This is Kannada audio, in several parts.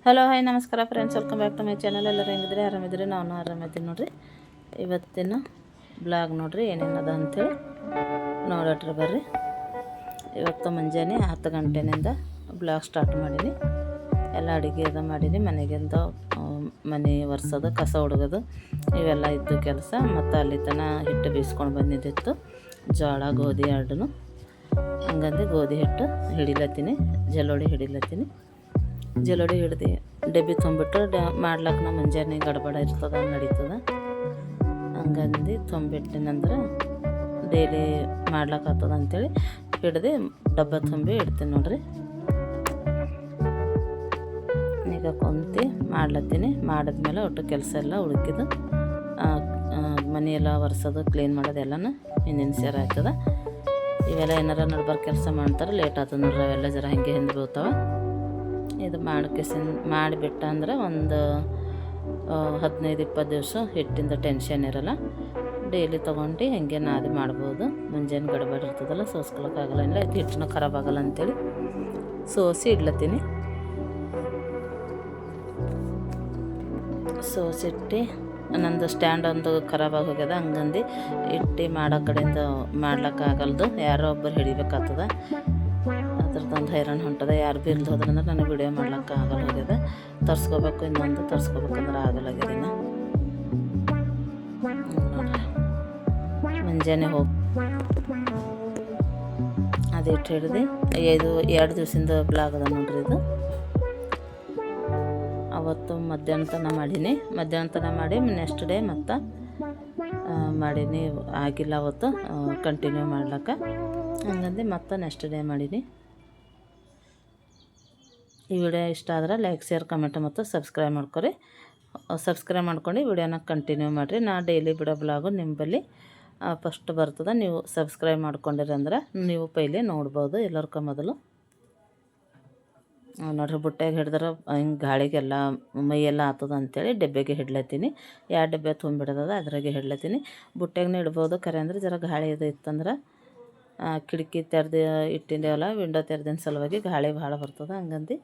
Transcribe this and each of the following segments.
ಹಲೋ ಹಾಯ್ ನಮಸ್ಕಾರ friends, welcome back to my channel. ಎಲ್ಲರೂ ಹೆಂಗಿದ್ರಿ? ಆರಾಮಿದ್ರಿ? ನಾನು ಆರಾಮಿದ್ದೀನಿ ನೋಡಿರಿ. ಇವತ್ತಿನ ಬ್ಲಾಗ್ ನೋಡಿರಿ ಏನೇನದ ಅಂಥೇಳಿ ನೋಡಟ್ರಿ ಬರ್ರಿ. ಇವತ್ತು ಮುಂಜಾನೆ 10 ಗಂಟೆನಿಂದ ಬ್ಲಾಗ್ ಸ್ಟಾರ್ಟ್ ಮಾಡೀನಿ. ಎಲ್ಲ ಅಡುಗೆ ಅದು ಮಾಡೀನಿ. ಮನೆಗಿಂದ ಮನೆ ಒರೆಸೋದು, ಕಸ ಹೊಡ್ಗೋದು ಇವೆಲ್ಲ ಇದ್ದು ಕೆಲಸ. ಮತ್ತು ಅಲ್ಲಿ ತನಕ ಹಿಟ್ಟು ಬೀಸ್ಕೊಂಡು ಬಂದಿದ್ದಿತ್ತು, ಜೋಳ ಗೋಧಿ ಎರಡೂ. ಹಂಗಂದು ಗೋಧಿ ಹಿಟ್ಟು ಹಿಡಿಲತ್ತೀನಿ, ಜಲ್ಲೋಡಿ ಹಿಡಿಲತ್ತೀನಿ. ಜಲ್ಲೋಡಿ ಹಿಡ್ದು ಡಬ್ಬಿ ತುಂಬಿಟ್ಟು ಮಾಡ್ಲಾಕ ನಮ್ಮ ಮುಂಜಾನೆ ಗಡ್ಬಡ ಇರ್ತದೆ, ನಡೀತದೆ. ಹಂಗಂದು ತುಂಬಿಟ್ಟಿನಂದ್ರೆ ಡೈಲಿ ಮಾಡ್ಲಾಕತ್ತದ ಅಂಥೇಳಿ ಹಿಡ್ದು ಡಬ್ಬ ತುಂಬಿ ಇಡ್ತೀನಿ ನೋಡ್ರಿ. ಈಗ ಕುಂತು ಮಾಡ್ಲತ್ತೀನಿ. ಮಾಡಿದ್ಮೇಲೆ ಒಟ್ಟು ಕೆಲಸ ಎಲ್ಲ ಹುಡುಕಿದ್ದು ಮನೆಯೆಲ್ಲ ಒರೆಸೋದು, ಕ್ಲೀನ್ ಮಾಡೋದು ಎಲ್ಲನೂ ಹಿಂದಿನ ಸೇರು ಆಗ್ತದೆ. ಇವೆಲ್ಲ ಏನಾರ ನಡ್ಬಾರ ಕೆಲಸ ಮಾಡ್ತಾರೆ, ಲೇಟ್ ಆಗ್ತದೆ ನೋಡ್ರಿ. ಅವೆಲ್ಲ ಜರ ಹಾಗೆ ಹಿಂದೆ ಬೀಳ್ತಾವೆ. ಇದು ಮಾಡಿಬಿಟ್ಟ ಅಂದ್ರೆ ಒಂದು 15-20 ದಿವಸ ಹಿಟ್ಟಿಂದ ಟೆನ್ಷನ್ ಇರೋಲ್ಲ. ಡೈಲಿ ತೊಗೊಂಡು ಹಾಗೆ ನಾದಿ ಮಾಡ್ಬೋದು. ಮುಂಜಾನೆ ಗಡ್ಬಡ ಇರ್ತದಲ್ಲ, ಸೋಸ್ಕೊಳಕ್ಕಾಗಲ್ಲ, ಇಲ್ಲ ಇದು ಹಿಟ್ಟನ್ನು ಖರಾಬ್ ಆಗಲ್ಲ ಅಂಥೇಳಿ ಸೋಸಿ ಇಡ್ಲತ್ತೀನಿ. ಸೋಸಿಟ್ಟು ನಂದು ಸ್ಟ್ಯಾಂಡ್ ಒಂದು ಖರಾಬಾಗಿ ಹೋಗ್ಯದ. ಹಂಗಂದು ಇಟ್ಟು ಮಾಡೋ ಕಡೆಯಿಂದ ಮಾಡ್ಲಿಕ್ಕಾಗಲ್ದು, ಯಾರೋ ಒಬ್ಬರು ಹಿಡಿಬೇಕಾಗ್ತದೆ. ಅದ್ರದ್ದೊಂದು ಹೈರಾಣ ಹೊಂಟದ. ಯಾರು ಬಿ ಇಲ್ದು ಹೋದ್ರಂದ್ರೆ ನನಗೆ ವಿಡಿಯೋ ಮಾಡ್ಲಿಕ್ಕೆ ಆಗಲ್ಲ ಹೋಗ್ಯದ. ತರ್ಸ್ಕೋಬೇಕು, ಇನ್ನೊಂದು ತರ್ಸ್ಕೋಬೇಕಂದ್ರೆ ಆಗಲ್ಲಾಗ್ಯದ. ಇನ್ನು ಮುಂಜಾನೆ ಹೋಗಿ ಅದಿಟ್ಟು ಹಿಡ್ದು 2 ದಿವಸದಿಂದ ಬ್ಲಾಗ್ ಅದ ನೋಡ್ರಿ. ಇದು ಅವತ್ತು ಮಧ್ಯಾಹ್ನ ತನಕ ಮಾಡೀನಿ. ಮಧ್ಯಾಹ್ನ ತನಕ ಮಾಡಿ ನೆಕ್ಸ್ಟ್ ಡೇ ಮತ್ತು ಮಾಡೀನಿ. ಆಗಿಲ್ಲ ಅವತ್ತು ಕಂಟಿನ್ಯೂ ಮಾಡ್ಲಿಕ್ಕೆ. ಹಂಗಂದು ಮತ್ತು ನೆಕ್ಸ್ಟ್ ಡೇ ಮಾಡೀನಿ. ಈ ವಿಡಿಯೋ ಇಷ್ಟ ಆದ್ರೆ ಲೈಕ್, ಶೇರ್, ಕಮೆಂಟ್ ಮತ್ತು ಸಬ್ಸ್ಕ್ರೈಬ್ ಮಾಡ್ಕೊರಿ. ಸಬ್ಸ್ಕ್ರೈಬ್ ಮಾಡ್ಕೊಂಡು ವಿಡಿಯೋನ ಕಂಟಿನ್ಯೂ ಮಾಡಿರಿ. ನಾ ಡೈಲಿ ಬಿಡೋ ಬ್ಲಾಗು ನಿಂಬಲ್ಲಿ ಫಸ್ಟ್ ಬರ್ತದೆ. ನೀವು ಸಬ್ಸ್ಕ್ರೈಬ್ ಮಾಡ್ಕೊಂಡಿರಿ ಅಂದ್ರೆ ನೀವು ಪೈಲೆ ನೋಡ್ಬೋದು ಎಲ್ಲರ್ಕ ಮೊದಲು. ನೋಡ್ರಿ, ಬುಟ್ಟಾಗ ಹಿಡಿದ್ರೆ ಹಿಂಗೆ ಗಾಳಿಗೆಲ್ಲ ಮೈಯೆಲ್ಲ ಆತದ ಅಂಥೇಳಿ ಡಬ್ಬೆಗೆ ಹಿಡ್ಲತ್ತೀನಿ. 2 ಡಬ್ಬೆ ತುಂಬಿಡೋದ, ಅದ್ರಾಗೆ ಹಿಡ್ಲತ್ತೀನಿ. ಬುಟ್ಟಾಗನೇ ಇಡ್ಬೋದು, ಖರೆ ಅಂದ್ರೆ ಜರ ಗಾಳಿ ಇದು ಇತ್ತಂದ್ರೆ ಕಿಟಕಿ ತೆರೆದು ಇಟ್ಟಿದ್ದೇವಲ್ಲ, ವಿಂಡೋ ತೆರೆದಿನ ಸಲುವಾಗಿ ಗಾಳಿ ಭಾಳ ಬರ್ತದೆ. ಹಂಗಂದು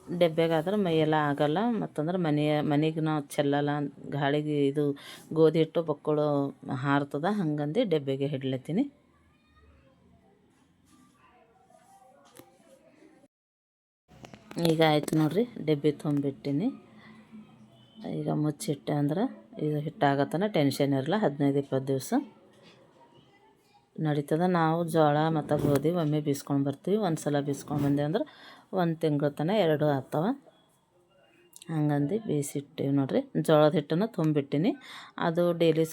ಡಬ್ಬೆಗಾದ್ರೆ ಮೈಯೆಲ್ಲ ಆಗಲ್ಲ. ಮತ್ತಂದ್ರೆ ಮನೆಗೆ ನಾವು ಚೆಲ್ಲಲ್ಲ, ಗಾಳಿಗೆ ಇದು ಗೋಧಿ ಹಿಟ್ಟು ಬಕ್ಕಳು ಹಾರ್ತದ. ಹಂಗಂದು ಡಬ್ಬೆಗೆ ಹಿಡ್ಲತ್ತೀನಿ. ಈಗ ಆಯ್ತು ನೋಡ್ರಿ, ಡಬ್ಬಿ ತುಂಬಿಟ್ಟಿನಿ. ಈಗ ಮುಚ್ಚಿಟ್ಟೆ ಅಂದ್ರೆ ಇದು ಹಿಟ್ಟಾಗತ್ತನ ಟೆನ್ಷನ್ ಇರಲ್ಲ. 15-20 ದಿವಸ ನಡೀತದೆ. ನಾವು ಜೋಳ ಮತ್ತು ಗೋಧಿ ಒಮ್ಮೆ ಬೀಸ್ಕೊಂಡು ಬರ್ತೀವಿ. ಒಂದು ಸಲ ಬೀಸ್ಕೊಂಡು ಬಂದೆ ಅಂದ್ರೆ 1 ತಿಂಗಳ ತನಕ 2 ಆಗ್ತಾವೆ. ಹಂಗಂದು ಬೇಯಿಸಿಟ್ಟಿವಿ ನೋಡ್ರಿ. ಜೋಳದ ಹಿಟ್ಟನ್ನು ತುಂಬಿಟ್ಟಿನಿ. ಅದು ಡೈಲಿ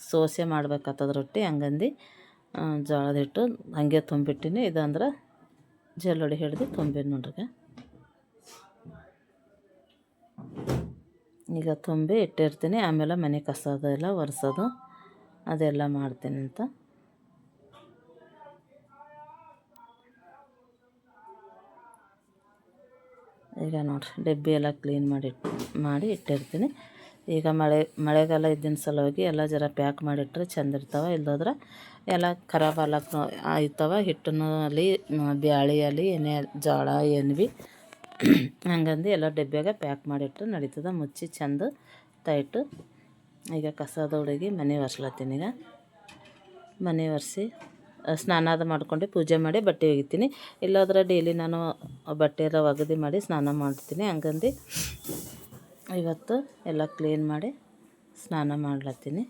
ಸೋಸೆ ಮಾಡ್ಬೇಕಾಗ್ತದ ರೊಟ್ಟಿ. ಹಂಗಂದು ಜೋಳದ ಹಿಟ್ಟು ಹಾಗೆ ತುಂಬಿಟ್ಟಿನಿ. ಇದಂದ್ರೆ ಜಲ್ಲೋಡಿ ಹಿಡ್ದು ತುಂಬಿನಿ ನೋಡ್ರಿ. ಈಗ ತುಂಬಿ ಇಟ್ಟಿರ್ತೀನಿ. ಆಮೇಲೆ ಮನೆ ಕಸೋದು ಎಲ್ಲ ಒರೆಸೋದು ಅದೆಲ್ಲ ಮಾಡ್ತೀನಿ ಅಂತ. ಈಗ ನೋಡಿರಿ, ಡಬ್ಬಿ ಎಲ್ಲ ಕ್ಲೀನ್ ಮಾಡಿ ಇಟ್ಟಿರ್ತೀನಿ. ಈಗ ಮಳೆಗಾಲ ಇದ್ದಿನ ಸಲುವಾಗಿ ಎಲ್ಲ ಜರ ಪ್ಯಾಕ್ ಮಾಡಿಟ್ರೆ ಚೆಂದ ಇರ್ತಾವೆ. ಇಲ್ಲದ್ರೆ ಎಲ್ಲ ಖರಾಬ್ ಆಗ್ಲಕ್ಕ ಆಯ್ತವೆ. ಹಿಟ್ಟನ್ನು ಅಲ್ಲಿ ಬ್ಯಾಳಿ ಅಲ್ಲಿ ಏನೇ ಜೋಳ ಏನು ಭೀ ಹಂಗಂದು ಎಲ್ಲ ಡಬ್ಬಿಯಾಗ ಪ್ಯಾಕ್ ಮಾಡಿಟ್ರೆ ನಡೀತದೆ. ಮುಚ್ಚಿ ಚೆಂದ ಟೈಟು. ಈಗ ಕಸದ ಹುಡುಗಿ ಮನೆ ಒರೆಸ್ಲತ್ತೀನಿ. ಈಗ ಮನೆ ಒರೆಸಿ ಸ್ನಾನ ಅದು ಮಾಡ್ಕೊಂಡು ಪೂಜೆ ಮಾಡಿ ಬಟ್ಟೆ ಒಗಿತೀನಿ. ಇಲ್ಲಾದ್ರೆ ಡೈಲಿ ನಾನು ಬಟ್ಟೆ ಎಲ್ಲ ಒಗದು ಮಾಡಿ ಸ್ನಾನ ಮಾಡ್ತೀನಿ. ಹಂಗಂದು ಇವತ್ತು ಎಲ್ಲ ಕ್ಲೀನ್ ಮಾಡಿ ಸ್ನಾನ ಮಾಡ್ಲತ್ತೀನಿ.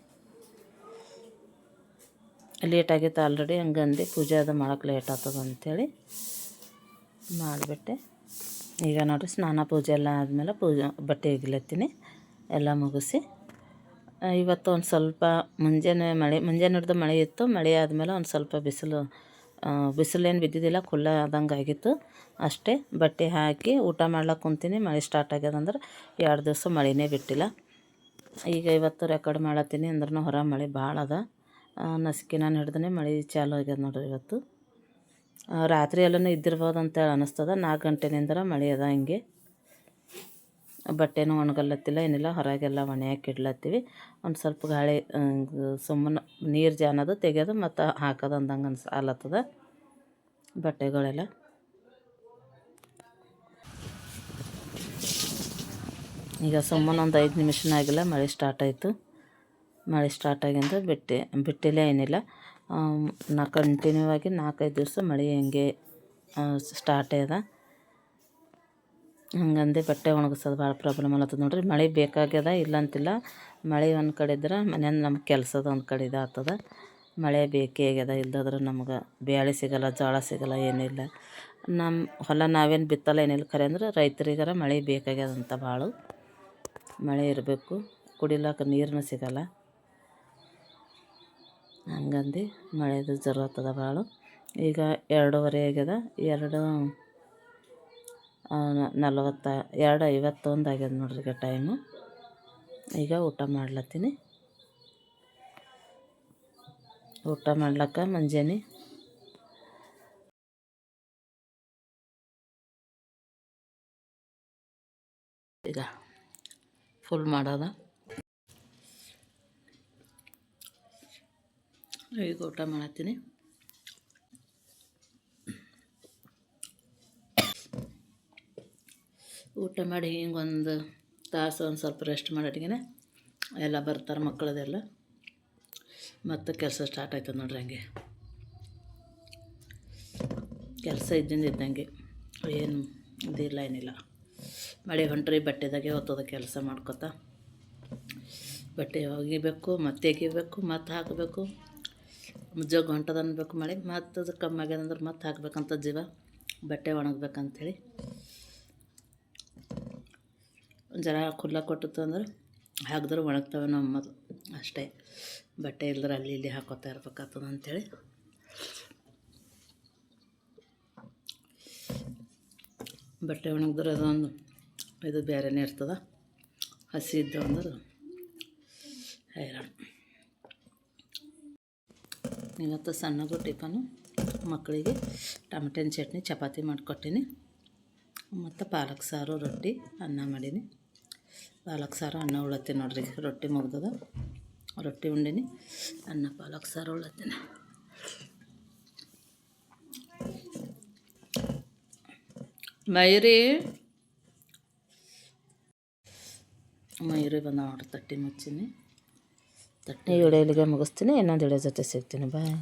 ಲೇಟಾಗಿತ್ತು ಆಲ್ರೆಡಿ. ಹಂಗಂದು ಪೂಜೆ ಅದು ಮಾಡೋಕೆ ಲೇಟ್ ಆಗ್ತದೆ ಅಂಥೇಳಿ ಮಾಡಿಬಿಟ್ಟೆ. ಈಗ ನೋಡಿರಿ, ಸ್ನಾನ ಪೂಜೆ ಎಲ್ಲ ಆದಮೇಲೆ ಬಟ್ಟೆ ಒಗಿಲತ್ತೀನಿ ಎಲ್ಲ ಮುಗಿಸಿ. ಇವತ್ತು ಒಂದು ಸ್ವಲ್ಪ ಮುಂಜಾನೆ ಹಿಡ್ದು ಮಳೆ ಇತ್ತು. ಮಳೆ ಆದಮೇಲೆ ಒಂದು ಸ್ವಲ್ಪ ಬಿಸಿಲೇನು ಬಿದ್ದಿದ್ದಿಲ್ಲ, ಖುಲ್ಲ ಆದಂಗೆ ಆಗಿತ್ತು ಅಷ್ಟೇ. ಬಟ್ಟೆ ಹಾಕಿ ಊಟ ಮಾಡ್ಲಿಕ್ಕೆ ಕುಂತೀನಿ. ಮಳೆ ಸ್ಟಾರ್ಟ್ ಆಗ್ಯದಂದ್ರೆ 2 ದಿವಸ ಮಳೆನೇ ಬಿಟ್ಟಿಲ್ಲ. ಈಗ ಇವತ್ತು ರೆಕಾರ್ಡ್ ಮಾಡತ್ತೀನಿ ಅಂದ್ರೂ ಹೊರ ಮಳೆ ಭಾಳ ಅದ. ನಸಿಕಿನ ಹಿಡ್ದೇ ಮಳೆ ಚಾಲು ಆಗ್ಯದ ನೋಡ್ರಿ. ಇವತ್ತು ರಾತ್ರಿ ಎಲ್ಲನೂ ಇದ್ದಿರ್ಬೋದು ಅಂತೇಳಿ ಅನ್ನಿಸ್ತದೆ. 4 ಗಂಟೆನಿಂದ ಮಳೆ ಅದ. ಹಿಂಗೆ ಬಟ್ಟೆನೂ ಒಣಗಲ್ಲತ್ತಿಲ್ಲ, ಏನಿಲ್ಲ. ಹೊರಗೆಲ್ಲ ಒಣ ಹಾಕಿಡ್ಲತ್ತೀವಿ. ಒಂದು ಸ್ವಲ್ಪ ಗಾಳಿ ಸುಮ್ಮನೆ ನೀರು ಜಾನದು ತೆಗೆಯೋದು ಮತ್ತು ಹಾಕೋದು ಅಂದಂಗೆ ಆಲತ್ತದ ಬಟ್ಟೆಗಳೆಲ್ಲ. ಈಗ ಸುಮ್ಮನೆ ಒಂದು 5 ನಿಮಿಷನೂ ಆಗಿಲ್ಲ ಮಳೆ ಸ್ಟಾರ್ಟ್ ಆಯಿತು. ಮಳೆ ಸ್ಟಾರ್ಟ್ ಆಗಿಂದ ಬಿಟ್ಟಿಲ್ಲ ಏನಿಲ್ಲ. ಕಂಟಿನ್ಯೂ ಆಗಿ 4-5 ದಿವಸ ಮಳೆ ಹಿಂಗೆ ಸ್ಟಾರ್ಟ್ ಆಗ್ಯದ. ಹಂಗಂದೆ ಬಟ್ಟೆ ಒಣಗಿಸೋದು ಭಾಳ ಪ್ರಾಬ್ಲಮ್ ಆಗತ್ತದ ನೋಡ್ರಿ. ಮಳೆ ಬೇಕಾಗ್ಯದ ಇಲ್ಲ ಅಂತಿಲ್ಲ. ಮಳೆ ಒಂದು ಕಡೆ ಇದ್ರೆ ಮನೇಲಿ ನಮ್ಗೆ ಕೆಲಸದ ಒಂದು ಕಡೆ ಇದಾಗ್ತದ. ಮಳೆ ಬೇಕೇ ಆಗ್ಯದ. ಇಲ್ದಾದ್ರೆ ನಮ್ಗೆ ಬ್ಯಾಳೆ ಸಿಗೋಲ್ಲ, ಜೋಳ ಸಿಗೋಲ್ಲ, ಏನಿಲ್ಲ. ನಮ್ಮ ಹೊಲ ನಾವೇನು ಬಿತ್ತಲ್ಲ ಏನಿಲ್ಲ. ಖರೆ ಅಂದ್ರೆ ರೈತರಿಗಾರ ಮಳೆ ಬೇಕಾಗ್ಯದಂತ ಭಾಳ. ಮಳೆ ಇರಬೇಕು, ಕುಡಿಲಾಕ ನೀರನ್ನ ಸಿಗೋಲ್ಲ. ಹಂಗಂದು ಮಳೆದು ಜರುರತ್ತದ ಭಾಳ. ಈಗ 2:15 ಆಗ್ಯದ. 2:51 ಆಗ್ಯದ ನೋಡ್ರಿ ಈಗ ಟೈಮು. ಈಗ ಊಟ ಮಾಡ್ಲತ್ತೀನಿ. ಊಟ ಮಾಡ್ಲಕ್ಕ ಮುಂಜಾನೆ ಈಗ ಫುಲ್ ಮಾಡೋದ. ಈಗ ಊಟ ಮಾಡತ್ತೀನಿ. ಊಟ ಮಾಡಿ ಹಿಂಗೆ ಒಂದು ತಾಸು ಒಂದು ಸ್ವಲ್ಪ ರೆಸ್ಟ್ ಮಾಡೋಟಿಗೆ ಎಲ್ಲ ಬರ್ತಾರೆ ಮಕ್ಕಳದೆಲ್ಲ. ಮತ್ತು ಕೆಲಸ ಸ್ಟಾರ್ಟ್ ಆಯ್ತದೆ ನೋಡ್ರಿ. ಹಂಗೆ ಕೆಲಸ ಇದ್ದಂಗೆ ಏನು ಇದಿಲ್ಲ ಏನಿಲ್ಲ. ಮಳೆ ಹೊಂಟ್ರಿ ಬಟ್ಟೆದಾಗೆ ಹೊತ್ತದ ಕೆಲಸ ಮಾಡ್ಕೊತ ಬಟ್ಟೆ ಒಗಿಬೇಕು, ಮತ್ತೆ ತೆಗಿಬೇಕು, ಮತ್ತೆ ಹಾಕಬೇಕು. ಜಗ್ ಹೊಂಟದ ಅನ್ಬೇಕು ಮಳೆ. ಮತ್ತು ಅದು ಕಮ್ಮಿ ಆಗ್ಯದಂದ್ರೆ ಮತ್ತೆ ಹಾಕ್ಬೇಕಂತ ಜೀವ. ಬಟ್ಟೆ ಒಣಗ್ಬೇಕಂತೇಳಿ ಜರ ಖುಲ್ಲ ಕೊಟ್ಟಿತ್ತು ಅಂದ್ರೆ ಹಾಕಿದ್ರೆ ಒಣಗ್ತವೆ ನಮ್ಮದು ಅಷ್ಟೇ. ಬಟ್ಟೆ ಇಲ್ದ್ರೆ ಅಲ್ಲಿ ಇಲ್ಲಿ ಹಾಕೋತಾ ಇರ್ಬೇಕಾಗ್ತದೆ ಅಂಥೇಳಿ ಬಟ್ಟೆ ಒಣಗಿದ್ರೆ ಅದೊಂದು ಇದು ಬೇರೆನೇ ಇರ್ತದೆ. ಹಸಿ ಇದ್ದು ಅಂದ್ರೆ ಹೈರಾಣ. ಇವತ್ತು ಸಣ್ಣದು ಟಿಫನು ಮಕ್ಕಳಿಗೆ ಟಮಟೆನ ಚಟ್ನಿ, ಚಪಾತಿ ಮಾಡಿಕೊಟ್ಟೀನಿ. ಮತ್ತು ಪಾಲಕ್ ಸಾರು, ರೊಟ್ಟಿ, ಅನ್ನ ಮಾಡೀನಿ. ಪಾಲಕ್ ಸಾರು ಅನ್ನ ಉಳತ್ತೀನಿ ನೋಡ್ರಿ. ರೊಟ್ಟಿ ಮುಗ್ದದ, ರೊಟ್ಟಿ ಉಂಡೀನಿ. ಅನ್ನ ಪಾಲಕ್ ಸಾರು ಉಳತ್ತೀನಿ. ಮಯೂರಿ ಬಂದ ನೋಡ್ರಿ. ತಟ್ಟಿ ಮುಚ್ಚೀನಿ. ತಟ್ಟೆ ವಿಡಿಯೋ ಇಲ್ಲಿಗೆ ಮುಗಿಸ್ತೀನಿ. ಇನ್ನೊಂದು ವಿಡಿಯೋ ಜೊತೆ ಸಿಗ್ತೀನಿ. ಬಾಯ್.